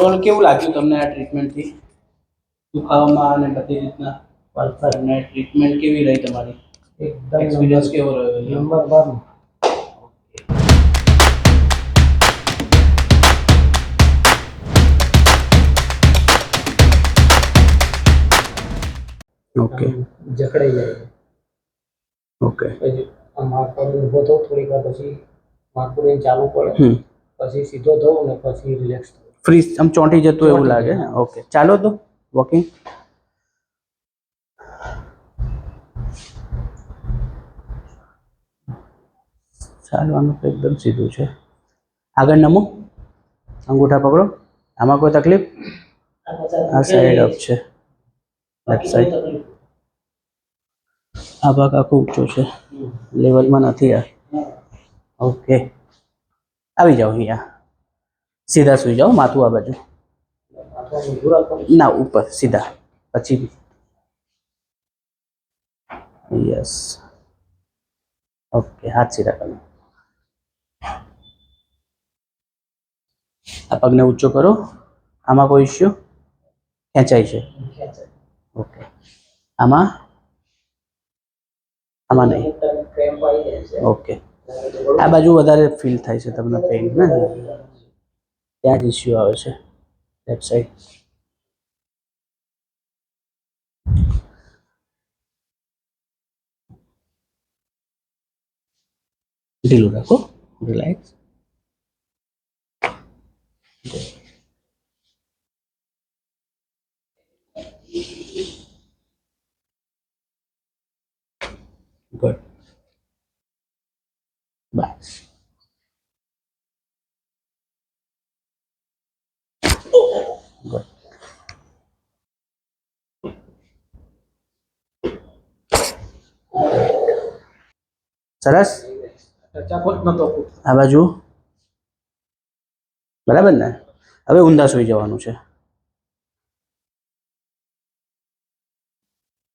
Overall કેવું લાગ્યું તમને આ ટ્રીટમેન્ટથી? દુખાવામાં અને બધી રીતના પરફેક્ટ. અને ટ્રીટમેન્ટ કેવી રહી તમારી? એકદમ એક્સપિરિયન્સ કેવો રહ્યો? નંબર 1. ઓકે. જકડાઈ જાય. ઓકે. પછી માથું ઊભો થવું થોડીક વાર, પછી માથું રેન ચાલુ પડે, પછી સીધો થવું ને પછી રિલેક્સ થવું. ફ્રી આમ ચોંટી જતું એવું લાગે ને? ઓકે, ચાલો તો વોકિંગ. ચાલવાનું તો એકદમ સીધું છે. આગળ નમો, અંગૂઠા પકડો. આમાં કોઈ તકલીફ? આ સાઈડ અપ છે, લેફ્ટ સાઈડ. આ ભાગ આખો ઊંચો છે, લેવલમાં નથી આ. ઓકે, આવી જાઓ અહીંયા. સીધા સુઈ જાઓ, માથું આ બાજુ. ના, ઉપર સીધા. પછી યસ. ઓકે, હાથ સીધા કરો. આ પગને ઊંચો કરો. આમાં કોઈ ઇશ્યુ? ખેંચાય છે? ઓકે. આમાં? આમાં નહીં. ઓકે. આ બાજુ વધારે ફીલ થાય છે તમને પેઇન ને? ત્યાં જ ઇશ્યુ આવે છે, લેફ્ટ સાઈડ. ઢીલું રાખો, રિલેક્સ. ગુડ. બસ. ગુડ. સરસ. આ બાજુ બરાબર ને? હવે ઊંધા સુઈ જવાનું છે.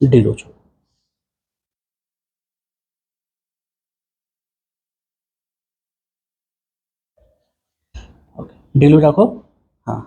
ઢીલું છો. ઓકે, ઢીલું રાખો. હા.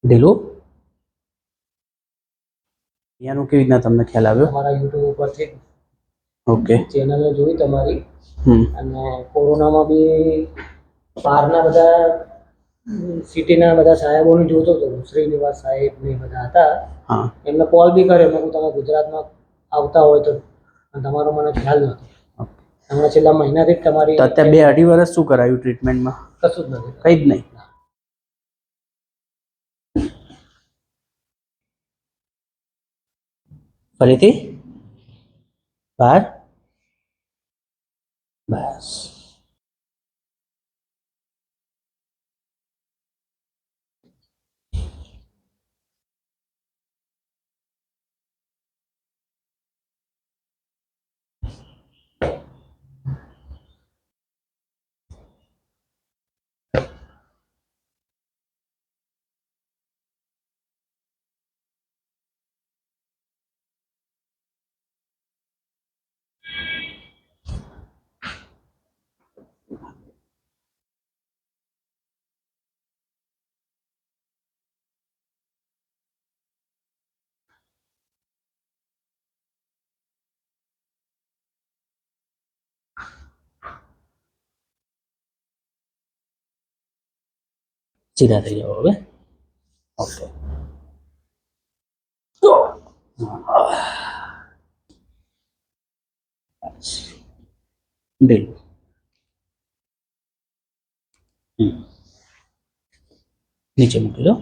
ઢીલું. અહીંયાનું કેવી રીતના તમને ખ્યાલ આવ્યો? તમારા યુટ્યુબ ઉપરથી. ઓકે. ચેનલ જોઈ તમારી. અને કોરોનામાં બી બહારના બધા સિટીના બધા સાહેબોને જોતો હતો. શ્રીનિવાસ સાહેબ ને બધા હતા. હા. એમને કોલ બી કર્યો. મેં તમે ગુજરાતમાં આવતા હોય તો, તમારો મને ખ્યાલ નહોતો. હમણાં છેલ્લા મહિનાથી જ તમારી. અત્યારે 2-2.5 વર્ષ શું કરાયું ટ્રીટમેન્ટમાં? કશું જ નથી. કંઈ જ નહીં. ફરીથી બહાર. બસ. સીધા થઈ જાઓ હવે. ઓકે. ઢીલું. નીચે મૂકી દો.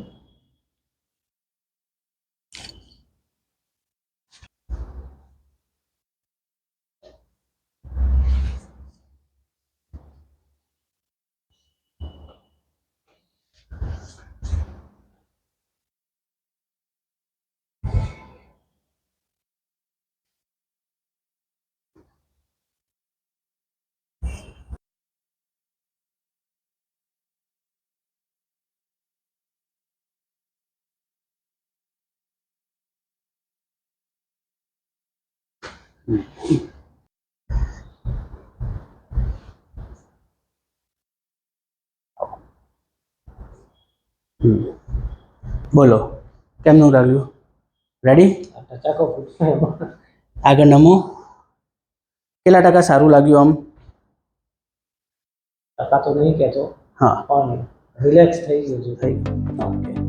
બોલો કેમનું લાગ્યું? રેડી? આગળ નમો. કેટલા ટકા સારું લાગ્યું આમ? ટકા તો નહીં કહેતો, હા પણ રિલેક્સ થઈ ગયું છે. ઓકે.